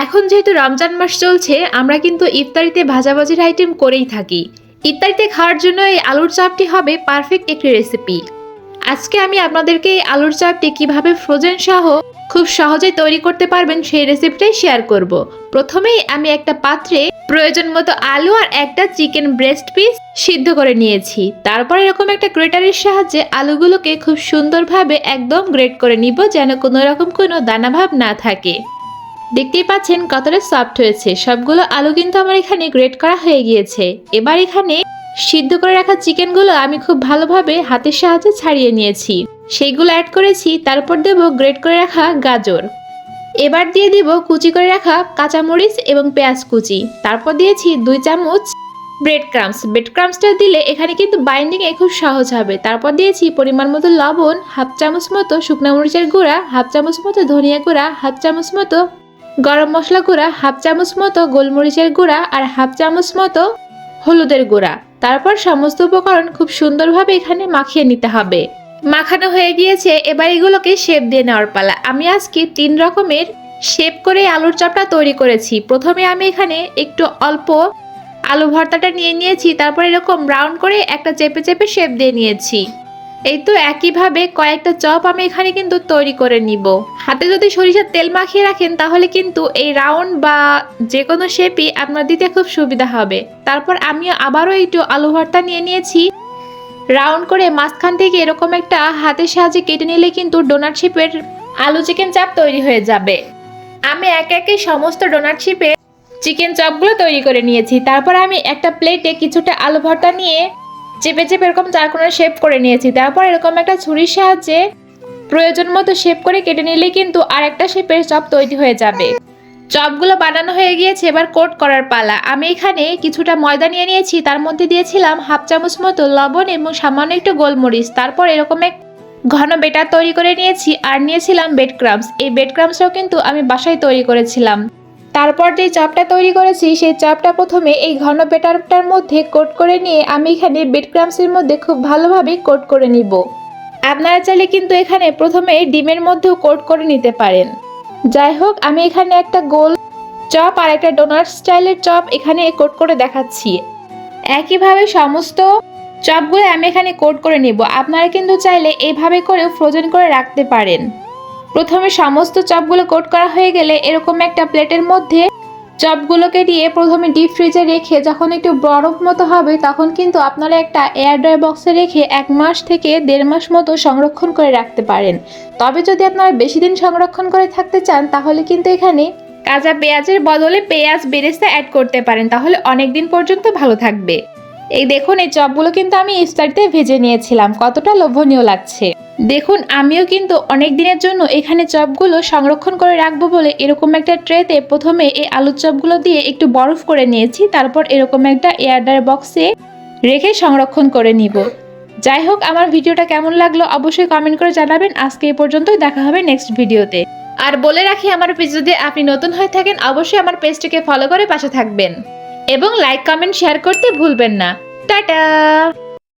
এখন যেহেতু রমজান মাস চলছে, আমরা কিন্তু ইফতারিতে ভাজাভাজির আইটেম করেই থাকি। ইফতারিতে খাওয়ার জন্য এই আলুর চপটি হবে পারফেক্ট একটি রেসিপি। আজকে আমি আপনাদেরকে এই আলুর চপটি কিভাবে ফ্রোজেন সহ খুব সহজেই তৈরি করতে পারবেন সেই রেসিপিটাই শেয়ার করব। প্রথমেই আমি একটা পাত্রে প্রয়োজন মতো আলু আর একটা চিকেন ব্রেস্ট পিস সিদ্ধ করে নিয়েছি। তারপর এরকম একটা গ্রেটারের সাহায্যে আলুগুলোকে খুব সুন্দরভাবে একদম গ্রেট করে নিব, যেন কোনো রকম কোনো দানাভাব না থাকে। দেখতেই পাচ্ছেন কতটা সফট হয়েছে। সবগুলো আলু কিন্তু আমার এখানে গ্রেট করা হয়ে গিয়েছে। এবার এখানে সিদ্ধ করে রাখা চিকেনগুলো আমি খুব ভালোভাবে হাতের সাহায্যে ছাড়িয়ে নিয়েছি, সেইগুলো অ্যাড করেছি। তারপর দেব গ্রেট করে রাখা গাজর, এবার দিয়ে দিব কুচি করে রাখা কাঁচামরিচ এবং পেঁয়াজ কুচি। তারপর দিয়েছি 2 চামচ ব্রেড ক্রাম্সটা দিলে এখানে কিন্তু বাইন্ডিংয়ে খুব সহজ হবে। তারপর দিয়েছি পরিমাণ মতো লবণ, হাফ চামচ মতো শুকনো মরিচের গুঁড়া, হাফ চামচ মতো ধনিয়া গুঁড়া, হাফ চামচ মতো গরম মশলা গুঁড়া, হাফ চামচ মতো গোলমরিচের গুঁড়া আর হাফ চামচ মতো হলুদের গুঁড়া। তারপর সমস্ত উপকরণ খুব সুন্দরভাবে এখানে মাখিয়ে নিতে হবে। মাখানো হয়ে গিয়েছে, এবার এগুলোকে শেপ দিয়ে নেওয়ার পালা। আমি আজকে 3 রকমের শেপ করে আলুর চপটা তৈরি করেছি। প্রথমে আমি এখানে একটু অল্প আলু ভর্তাটা নিয়ে নিয়েছি, তারপর এরকম রাউন্ড করে একটা চেপে চেপে শেপ দিয়ে নিয়েছি। এই তো একইভাবে কয়েকটা চপ আমি এখানে কিন্তু তৈরি করে নিব। হাতে যদি সরিষার তেল মাখিয়ে রাখেন তাহলে কিন্তু এই রাউন্ড বা যে কোনো শেপই আপনার দিতে খুব সুবিধা হবে। তারপর আমি আবারও একটু আলু ভর্তা নিয়ে নিয়েছি, রাউন্ড করে মাঝখান থেকে এরকম একটা হাতের সাহায্যে কেটে নিলে কিন্তু ডোনাট শেপের আলু চিকেন চাপ তৈরি হয়ে যাবে। আমি একে একে সমস্ত ডোনাট শেপের চিকেন চপগুলো তৈরি করে নিয়েছি। তারপর আমি একটা প্লেটে কিছুটা আলু ভর্তা নিয়ে চেপে চেপে এরকম চারকোনার শেপ করে নিয়েছি। তারপর এরকম একটা ছুরির সাহায্যে প্রয়োজন মতো শেপ করে কেটে নিলে কিন্তু আর একটা শেপের চপ তৈরি হয়ে যাবে। চপগুলো বানানো হয়ে গিয়েছে, এবার কোট করার পালা। আমি এখানে কিছুটা ময়দা নিয়ে নিয়েছি, তার মধ্যে দিয়েছিলাম হাফ চামচ মতো লবণ এবং সামান্য একটু গোলমরিচ। তারপর এরকম এক ঘন বেটার তৈরি করে নিয়েছি আর নিয়েছিলাম ব্রেড ক্রাম্স। এই ব্রেড ক্রাম্সটাও কিন্তু আমি বাসায় তৈরি করেছিলাম। তারপর যে চপটা তৈরি করেছি সেই চপটা প্রথমে এই ঘন বেটারটার মধ্যে কোট করে নিয়ে আমি এখানে ব্রেড ক্রাম্সের মধ্যে খুব ভালোভাবে কোট করে নিব। আপনারা চাইলে কিন্তু এখানে প্রথমে ডিমের মধ্যেও কোট করে নিতে পারেন। যাই হোক, আমি এখানে একটা গোল চপ আর একটা ডোনাট স্টাইলের চপ এখানে কোট করে দেখাচ্ছি। একইভাবে সমস্ত চপগুলো আমি এখানে কোট করে নিব। আপনারা কিন্তু চাইলে এইভাবে করেও ফ্রোজেন করে রাখতে পারেন। প্রথমে সমস্ত চপগুলো কোট করা হয়ে গেলে এরকম একটা প্লেটের মধ্যে চপগুলোকে দিয়ে প্রথমে ডিপ ফ্রিজে রেখে যখন একটু বরফ মতো হবে তখন কিন্তু আপনারা একটা এয়ার ড্রাই বক্সে রেখে 1 মাস থেকে 1.5 মাস মতো সংরক্ষণ করে রাখতে পারেন। তবে যদি আপনারা বেশি দিন সংরক্ষণ করে থাকতে চান তাহলে কিন্তু এখানে কাঁচা পেঁয়াজের বদলে পেঁয়াজ বেরেস্তা অ্যাড করতে পারেন, তাহলে অনেক দিন পর্যন্ত ভালো থাকবে। এই দেখুন, এই চপগুলো কিন্তু আমি ইফতারিতে ভেজে নিয়েছিলাম, কতটা লোভনীয় লাগছে। দেখুন, আমিও কিন্তু অনেক দিনের জন্য এখানে চপগুলো সংরক্ষণ করে রাখবো বলে এরকম একটা ট্রেতে প্রথমে এই আলুর চপগুলো দিয়ে একটু বরফ করে নিয়েছি। তারপর এরকম একটা এয়ারড্রাই বক্সে রেখে সংরক্ষণ করে নিব। যাই হোক, আমার ভিডিওটা কেমন লাগলো অবশ্যই কমেন্ট করে জানাবেন। আজকে এই পর্যন্তই, দেখা হবে নেক্সট ভিডিওতে। আর বলে রাখি, আমার পেজ যদি আপনি নতুন হয়ে থাকেন অবশ্যই আমার পেজটিকে ফলো করে পাশে থাকবেন এবং লাইক কমেন্ট শেয়ার করতে ভুলবেন না। টাটা।